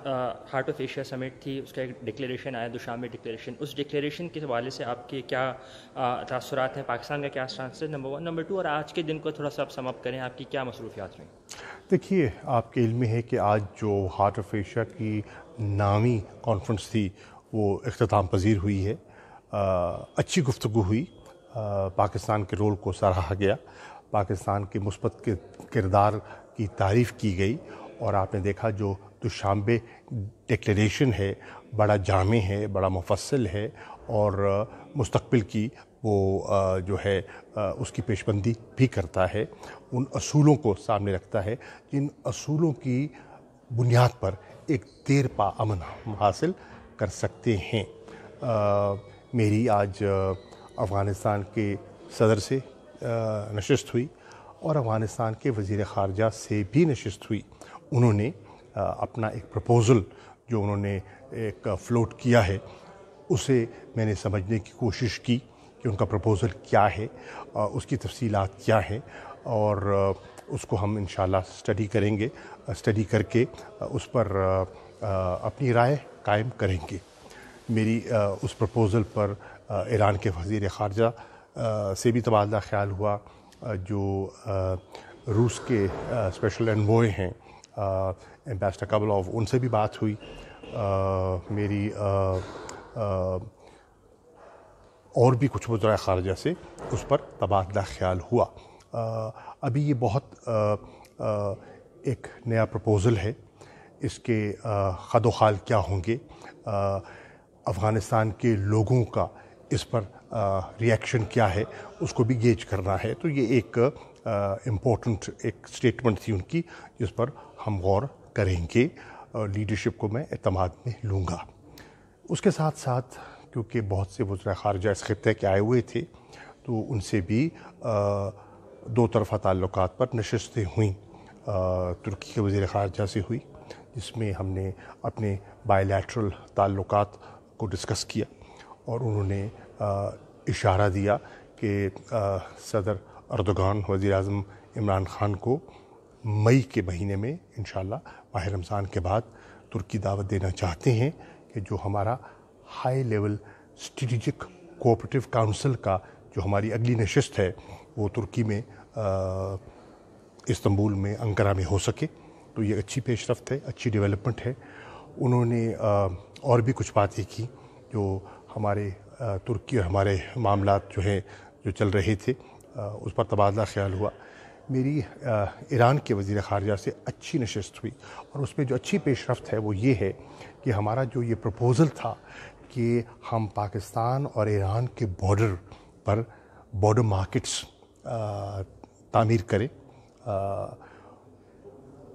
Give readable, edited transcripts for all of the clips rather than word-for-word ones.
Heart of Asia سمٹ تھی، اس کا ایک ڈکلیریشن آیا، دوشانبے ڈکلیریشن. اس ڈکلیریشن کے حوالے سے آپ کے کیا تاثرات ہیں؟ پاکستان کا کیا اسٹانس ہے، نمبر 1. نمبر 2، اور آج کے دن کو تھوڑا سا آپ سم اپ کریں، آپ کی کیا مصروفیات رہیں؟ دیکھیے، آپ کے علم میں ہے کہ آج جو ہارٹ آف ایشیا کی نامی کانفرنس تھی وہ اختتام پذیر ہوئی ہے. اچھی گفتگو ہوئی، پاکستان کے رول کو سراہا گیا، پاکستان کے مثبت کردار کی تعریف کی گئی، اور آپ نے دیکھا جو دوشانبے ڈکلیریشن ہے بڑا جامع ہے، بڑا مفصل ہے، اور مستقبل کی وہ جو ہے اس کی پیشبندی بھی کرتا ہے، ان اصولوں کو سامنے رکھتا ہے جن اصولوں کی بنیاد پر ایک دیر پا امن حاصل کر سکتے ہیں. میری آج افغانستان کے صدر سے نشست ہوئی اور افغانستان کے وزیر خارجہ سے بھی نشست ہوئی. انہوں نے اپنا ایک پروپوزل جو انہوں نے ایک فلوٹ کیا ہے اسے میں نے سمجھنے کی کوشش کی کہ ان کا پروپوزل کیا ہے، اس کی تفصیلات کیا ہیں، اور اس کو ہم انشاءاللہ اسٹڈی کریں گے، اسٹڈی کر کے اس پر اپنی رائے قائم کریں گے. میری اس پروپوزل پر ایران کے وزیر خارجہ سے بھی تبادلہ خیال ہوا، جو روس کے اسپیشل انوائے ہیں ایمبیسڈر کابلوف، ان سے بھی بات ہوئی. میری اور بھی کچھ وزراء خارجہ سے اس پر تبادلہ خیال ہوا. ابھی یہ بہت ایک نیا پروپوزل ہے، اس کے خد و خال کیا ہوں گے، افغانستان کے لوگوں کا اس پر ری ایکشن کیا ہے، اس کو بھی گیج کرنا ہے. تو یہ ایک امپورٹنٹ ایک سٹیٹمنٹ تھی ان کی جس پر ہم غور کریں گے. لیڈرشپ کو میں اعتماد میں لوں گا. اس کے ساتھ ساتھ کیونکہ بہت سے وزراء خارجہ اس خطے کے آئے ہوئے تھے تو ان سے بھی دو طرفہ تعلقات پر نشستیں ہوئیں. ترکی کے وزیر خارجہ سے ہوئی جس میں ہم نے اپنے بائی لیٹرل تعلقات کو ڈسکس کیا، اور انہوں نے اشارہ دیا کہ صدر اردوغان وزیر اعظم عمران خان کو مئی کے مہینے میں انشاءاللہ ماہ رمضان کے بعد ترکی دعوت دینا چاہتے ہیں کہ جو ہمارا high level strategic cooperative council کا جو ہماری اگلی نشست ہے وہ ترکی میں استنبول میں انقرہ میں ہو سکے. تو یہ اچھی پیش رفت ہے، اچھی ڈیولپمنٹ ہے. انہوں نے اور بھی کچھ باتیں کی جو ہمارے ترکی اور ہمارے معاملات جو ہیں جو چل رہے تھے اس پر تبادلہ خیال ہوا. میری ایران کے وزیر خارجہ سے اچھی نشست ہوئی، اور اس میں جو اچھی پیش رفت ہے وہ یہ ہے کہ ہمارا جو یہ پروپوزل تھا کہ ہم پاکستان اور ایران کے بارڈر پر بارڈر مارکیٹس تعمیر کریں،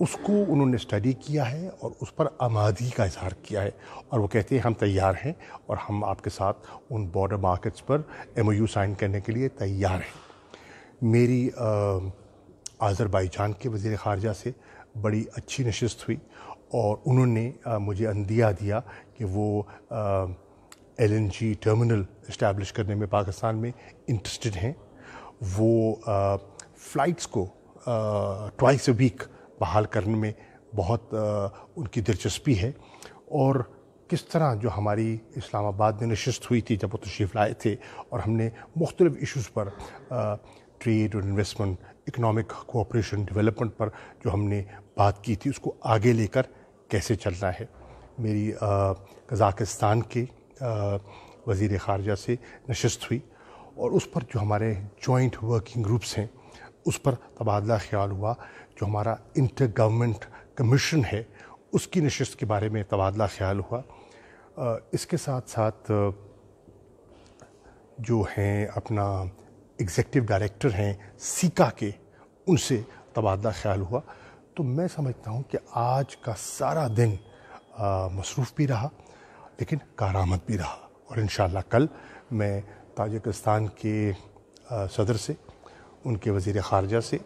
اس کو انہوں نے اسٹڈی کیا ہے اور اس پر آمادگی کا اظہار کیا ہے، اور وہ کہتے ہیں ہم تیار ہیں اور ہم آپ کے ساتھ ان بارڈر مارکیٹس پر MOU سائن کرنے کے لیے تیار ہیں. میری آذربائیجان کے وزیر خارجہ سے بڑی اچھی نشست ہوئی، اور انہوں نے مجھے عندیہ دیا کہ وہ LNG ٹرمنل اسٹیبلش کرنے میں پاکستان میں انٹرسٹڈ ہیں. وہ فلائٹس کو ٹوائس اے ویک بحال کرنے میں بہت ان کی دلچسپی ہے، اور کس طرح جو ہماری اسلام آباد میں نشست ہوئی تھی جب وہ تشریف لائے تھے اور ہم نے مختلف ایشوز پر ٹریڈ اور انویسٹمنٹ، اکنامک کوآپریشن، ڈیولپمنٹ پر جو ہم نے بات کی تھی اس کو آگے لے کر کیسے چلنا ہے. میری قزاقستان کے وزیر خارجہ سے نشست ہوئی، اور اس پر جو ہمارے جوائنٹ ورکنگ گروپس ہیں اس پر تبادلہ خیال ہوا. جو ہمارا انٹر گورنمنٹ کمیشن ہے اس کی نشست کے بارے میں تبادلہ خیال ہوا. اس کے ساتھ ساتھ جو ہیں اپنا ایگزیکٹو ڈائریکٹر ہیں سیکا کے، ان سے تبادلہ خیال ہوا. تو میں سمجھتا ہوں کہ آج کا سارا دن مصروف بھی رہا لیکن کارآمد بھی رہا، اور انشاءاللہ کل میں تاجکستان کے صدر سے، ان کے وزیر خارجہ سے،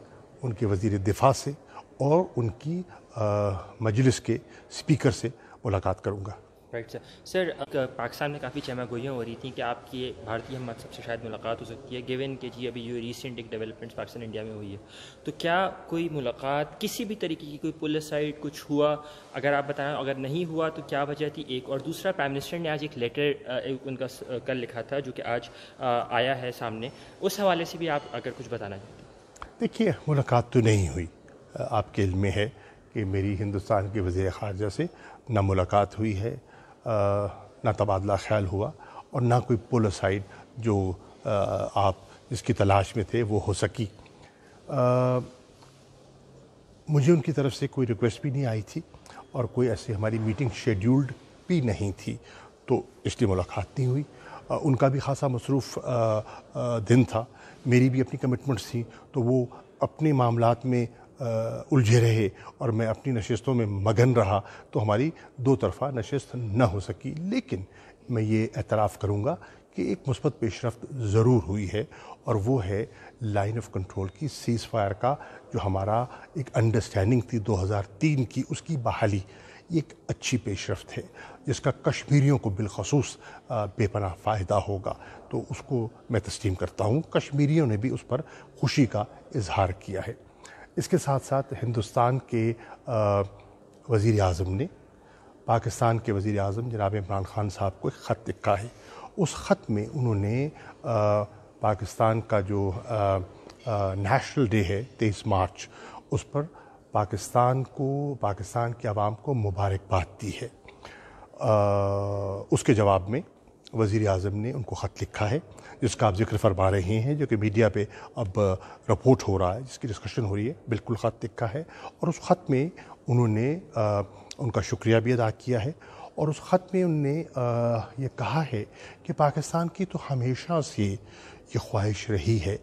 ان کے وزیر دفاع سے اور ان کی مجلس کے اسپیکر سے ملاقات کروں گا. رائٹ سر پاکستان میں کافی چہمہ گوئیاں ہو رہی تھیں کہ آپ کی بھارتی ہم منصب سے شاید ملاقات ہو سکتی ہے، گیون کہ جی ابھی جو ریسنٹ ایک ڈیولپمنٹس پاکستان انڈیا میں ہوئی ہے، تو کیا کوئی ملاقات کسی بھی طریقے کی کوئی پولیس سائڈ کچھ ہوا؟ اگر آپ بتائیں، اگر نہیں ہوا تو کیا وجہ تھی؟ ایک اور دوسرا، پرائم منسٹر نے آج ایک لیٹر ان کا کل لکھا تھا جو کہ آج آیا ہے سامنے، اس حوالے سے بھی آپ اگر کچھ بتانا چاہتے ہیں۔ دیکھیے، ملاقات تو نہیں ہوئی، آپ کے علم میں ہے کہ میری ہندوستان کے وزیر خارجہ سے نہ ملاقات ہوئی ہے، نہ تبادلہ خیال ہوا، اور نہ کوئی پولوسائڈ جو آپ جس کی تلاش میں تھے وہ ہو سکی۔ مجھے ان کی طرف سے کوئی ریکویسٹ بھی نہیں آئی تھی اور کوئی ایسی ہماری میٹنگ شیڈیولڈ بھی نہیں تھی، تو اس لیے ملاقات نہیں ہوئی۔ ان کا بھی خاصا مصروف دن تھا، میری بھی اپنی کمٹمنٹس تھیں، تو وہ اپنے معاملات میں الجھے رہے اور میں اپنی نشستوں میں مگن رہا، تو ہماری دو طرفہ نشست نہ ہو سکی۔ لیکن میں یہ اعتراف کروں گا کہ ایک مثبت پیش رفت ضرور ہوئی ہے، اور وہ ہے لائن آف کنٹرول کی سیز فائر کا جو ہمارا ایک انڈرسٹینڈنگ تھی 2003 کی، اس کی بحالی۔ یہ ایک اچھی پیش رفت ہے جس کا کشمیریوں کو بالخصوص بے پناہ فائدہ ہوگا، تو اس کو میں تسلیم کرتا ہوں۔ کشمیریوں نے بھی اس پر خوشی کا اظہار کیا ہے۔ اس کے ساتھ ساتھ ہندوستان کے وزیر اعظم نے پاکستان کے وزیر اعظم جناب عمران خان صاحب کو ایک خط لکھا ہے۔ اس خط میں انہوں نے پاکستان کا جو نیشنل ڈے ہے 23 مارچ، اس پر پاکستان کے عوام کو مبارکباد دی ہے۔ اس کے جواب میں وزیر اعظم نے ان کو خط لکھا ہے جس کا آپ ذکر فرما رہے ہیں، جو کہ میڈیا پہ اب رپورٹ ہو رہا ہے، جس کی ڈسکشن ہو رہی ہے، بالکل خط لکھا ہے۔ اور اس خط میں انہوں نے ان کا شکریہ بھی ادا کیا ہے، اور اس خط میں انہوں نے یہ کہا ہے کہ پاکستان کی تو ہمیشہ سے یہ خواہش رہی ہے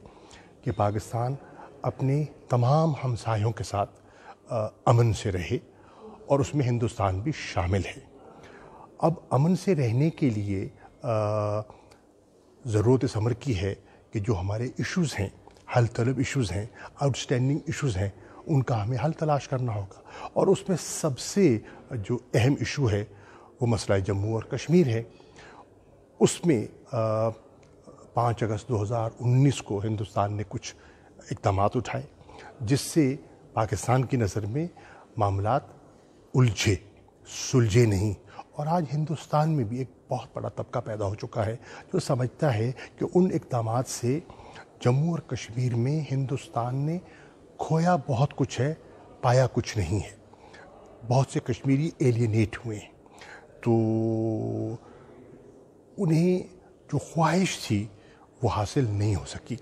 کہ پاکستان اپنے تمام ہمسایوں کے ساتھ امن سے رہے، اور اس میں ہندوستان بھی شامل ہے۔ اب امن سے رہنے کے لیے ضرورت اس امر کی ہے کہ جو ہمارے ایشوز ہیں، حل طلب ایشوز ہیں، آؤٹ اسٹینڈنگ ایشوز ہیں، ان کا ہمیں حل تلاش کرنا ہوگا، اور اس میں سب سے جو اہم ایشو ہے وہ مسئلہ جموں اور کشمیر ہے۔ اس میں 5 اگست 2019 کو ہندوستان نے کچھ اقدامات اٹھائے جس سے پاکستان کی نظر میں معاملات الجھے، سلجھے نہیں، اور آج ہندوستان میں بھی ایک بہت بڑا طبقہ پیدا ہو چکا ہے جو سمجھتا ہے کہ ان اقدامات سے جموں اور کشمیر میں ہندوستان نے کھویا بہت کچھ ہے، پایا کچھ نہیں ہے۔ بہت سے کشمیری ایلینیٹ ہوئے ہیں، تو انہیں جو خواہش تھی وہ حاصل نہیں ہو سکی۔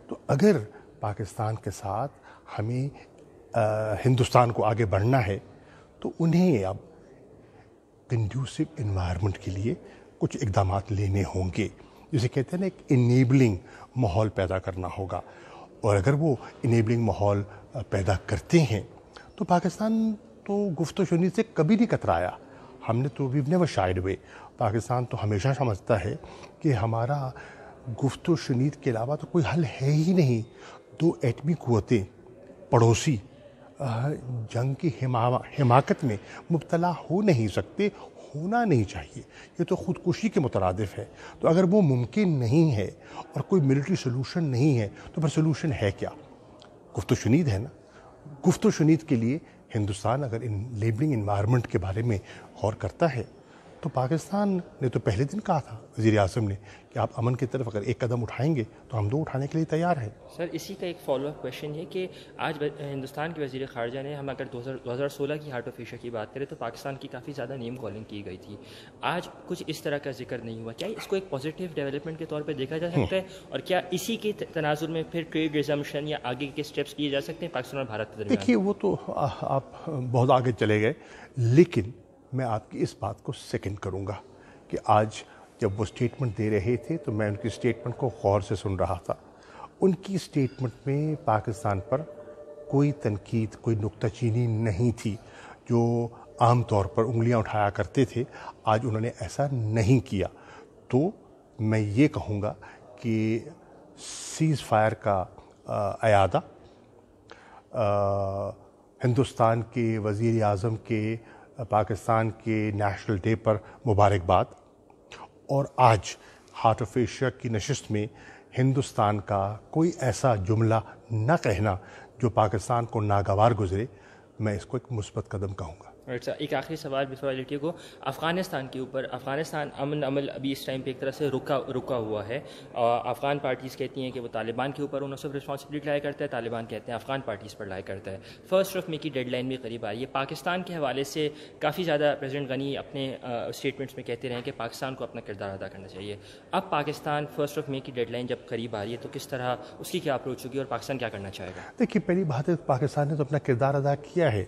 تو اگر پاکستان کے ساتھ ہمیں ہندوستان کو آگے بڑھنا ہے تو انہیں اب کنڈیوسو انوائرمنٹ کے لیے کچھ اقدامات لینے ہوں گے، جسے کہتے ہیں نا، ایک انیبلنگ ماحول پیدا کرنا ہوگا۔ اور اگر وہ انیبلنگ ماحول پیدا کرتے ہیں تو پاکستان تو گفت و شنید سے کبھی نہیں کترایا۔ ہم نے تو we've never shied away۔ Pakistan تو ہمیشہ سمجھتا ہے کہ ہمارا گفت و شنید کے علاوہ تو کوئی حل ہے ہی نہیں۔ 2 ایٹمی قوتیں پڑوسی جنگ کی حماقت میں مبتلا ہو نہیں سکتے، ہونا نہیں چاہیے، یہ تو خودکشی کے مترادف ہے۔ تو اگر وہ ممکن نہیں ہے اور کوئی ملٹری سلوشن نہیں ہے تو پھر سلوشن ہے کیا؟ گفت و شنید ہے نا۔ گفت و شنید کے لیے ہندوستان اگر ان لیبلنگ انوائرمنٹ کے بارے میں غور کرتا ہے تو پاکستان نے تو پہلے دن کہا تھا وزیر اعظم نے کہ آپ امن کی طرف اگر ایک قدم اٹھائیں گے تو ہم 2 اٹھانے کے لیے تیار ہیں۔ سر اسی کا ایک فالو اپ کویشچن ہے کہ آج ہندوستان کے وزیر خارجہ نے، ہم اگر 2016 کی ہارٹ آف ایشیا کی بات کریں تو پاکستان کی کافی زیادہ نیم کالنگ کی گئی تھی، آج کچھ اس طرح کا ذکر نہیں ہوا۔ کیا اس کو ایک پازیٹیو ڈیولپمنٹ کے طور پہ دیکھا جا سکتا ہے، اور کیا اسی کے تناظر میں پھر ٹریڈ ریزمپشن یا آگے کے سٹیپس لیے جا سکتے ہیں پاکستان اور بھارت کے درمیان؟ دیکھیے، وہ تو آپ بہت آگے چلے گئے، لیکن میں آپ کی اس بات کو سیکنڈ کروں گا کہ آج جب وہ سٹیٹمنٹ دے رہے تھے تو میں ان کی سٹیٹمنٹ کو غور سے سن رہا تھا۔ ان کی سٹیٹمنٹ میں پاکستان پر کوئی تنقید، کوئی نکتہ چینی نہیں تھی۔ جو عام طور پر انگلیاں اٹھایا کرتے تھے، آج انہوں نے ایسا نہیں کیا۔ تو میں یہ کہوں گا کہ سیز فائر کا اعادہ، ہندوستان کے وزیر اعظم کے پاکستان کے نیشنل ڈے پر مبارکباد، اور آج ہارٹ آف ایشیا کی نشست میں ہندوستان کا کوئی ایسا جملہ نہ کہنا جو پاکستان کو ناگوار گزرے، میں اس کو ایک مثبت قدم کہوں گا۔ ایک آخری سوال before I let you go, Afghanistan کے اوپر، افغانستان امن عمل ابھی اس ٹائم پہ ایک طرح سے رکا ہوا ہے۔ افغان پارٹیز کہتی ہیں کہ وہ طالبان کے اوپر انہوں صرف رسپانسبلٹی لایا کرتا ہے، طالبان کہتے ہیں افغان پارٹیز پر لایا کرتا ہے۔ فرسٹ آف مے کی ڈیڈ لائن بھی قریب آ رہی ہے۔ پاکستان کے حوالے سے کافی زیادہ پریزیڈنٹ غنی اپنے اسٹیٹمنٹس میں کہتے رہے کہ پاکستان کو اپنا کردار ادا کرنا چاہیے۔ اب پاکستان فرسٹ آف مے کی ڈیڈ لائن جب قریب آ رہی ہے تو کس طرح اس کی کیا اپروچ ہوگی اور پاکستان کیا کرنا چاہے گا؟ دیکھیے، پہلی بات ہے پاکستان نے تو اپنا کردار ادا کیا ہے۔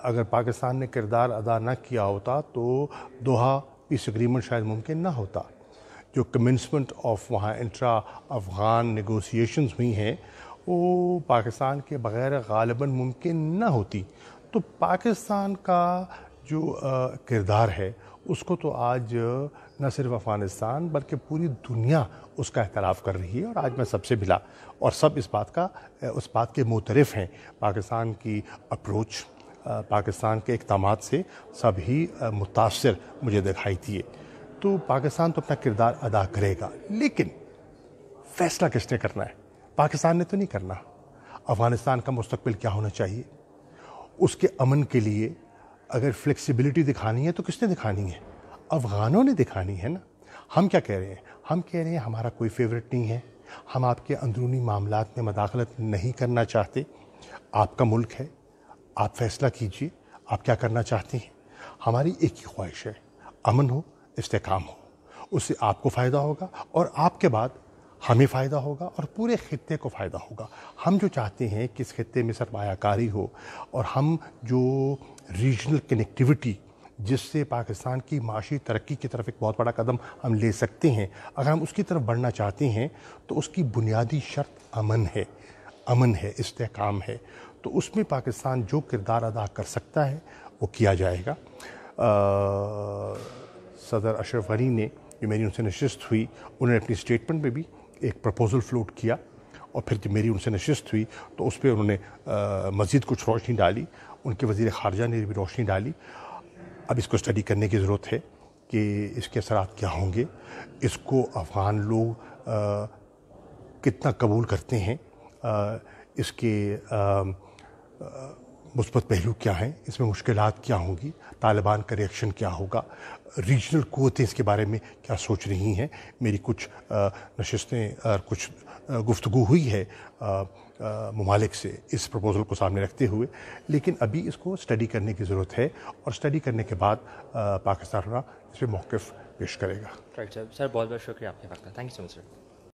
اگر پاکستان نے کردار ادا نہ کیا ہوتا تو دوحہ پیس اگریمنٹ شاید ممکن نہ ہوتا۔ جو کمنسمنٹ آف وہاں انٹرا افغان نیگوسیشنز ہوئی ہیں وہ پاکستان کے بغیر غالباً ممکن نہ ہوتی۔ تو پاکستان کا جو کردار ہے اس کو تو آج نہ صرف افغانستان بلکہ پوری دنیا اس کا اعتراف کر رہی ہے، اور آج میں سب سے ملا اور سب اس بات کے معترف ہیں۔ پاکستان کی اپروچ، پاکستان کے اقدامات سے سب ہی متاثر مجھے دکھائی دیے۔ تو پاکستان تو اپنا کردار ادا کرے گا، لیکن فیصلہ کس نے کرنا ہے؟ پاکستان نے تو نہیں کرنا۔ افغانستان کا مستقبل کیا ہونا چاہیے، اس کے امن کے لیے اگر فلیکسیبلٹی دکھانی ہے تو کس نے دکھانی ہے؟ افغانوں نے دکھانی ہے نا۔ ہم کیا کہہ رہے ہیں؟ ہم کہہ رہے ہیں ہمارا کوئی فیورٹ نہیں ہے، ہم آپ کے اندرونی معاملات میں مداخلت نہیں کرنا چاہتے، آپ کا ملک ہے، آپ فیصلہ کیجئے آپ کیا کرنا چاہتے ہیں۔ ہماری ایک ہی خواہش ہے، امن ہو، استحکام ہو، اس سے آپ کو فائدہ ہوگا اور آپ کے بعد ہمیں فائدہ ہوگا اور پورے خطے کو فائدہ ہوگا۔ ہم جو چاہتے ہیں کہ اس خطے میں سرمایہ کاری ہو، اور ہم جو ریجنل کنیکٹیوٹی جس سے پاکستان کی معاشی ترقی کی طرف ایک بہت بڑا قدم ہم لے سکتے ہیں، اگر ہم اس کی طرف بڑھنا چاہتے ہیں تو اس کی بنیادی شرط امن ہے، استحکام ہے۔ تو اس میں پاکستان جو کردار ادا کر سکتا ہے وہ کیا جائے گا۔ صدر اشرف غنی نے، جو میری ان سے نشست ہوئی، انہوں نے اپنی اسٹیٹمنٹ میں بھی ایک پرپوزل فلوٹ کیا، اور پھر جب میری ان سے نشست ہوئی تو اس پہ انہوں نے مزید کچھ روشنی ڈالی، ان کے وزیر خارجہ نے بھی روشنی ڈالی۔ اب اس کو اسٹڈی کرنے کی ضرورت ہے کہ اس کے اثرات کیا ہوں گے، اس کو افغان لوگ کتنا قبول کرتے ہیں، اس کے مثبت پہلو کیا ہیں، اس میں مشکلات کیا ہوں گی، طالبان کا ریئیکشن کیا ہوگا، ریجنل قوتیں اس کے بارے میں کیا سوچ رہی ہیں۔ میری کچھ نشستیں اور کچھ گفتگو ہوئی ہے ممالک سے اس پروپوزل کو سامنے رکھتے ہوئے، لیکن ابھی اس کو اسٹڈی کرنے کی ضرورت ہے، اور اسٹڈی کرنے کے بعد پاکستان اس پہ موقف پیش کرے گا۔ رائٹ سر، بہت بہت شکریہ آپ کے وقت کا، thank you so much sir.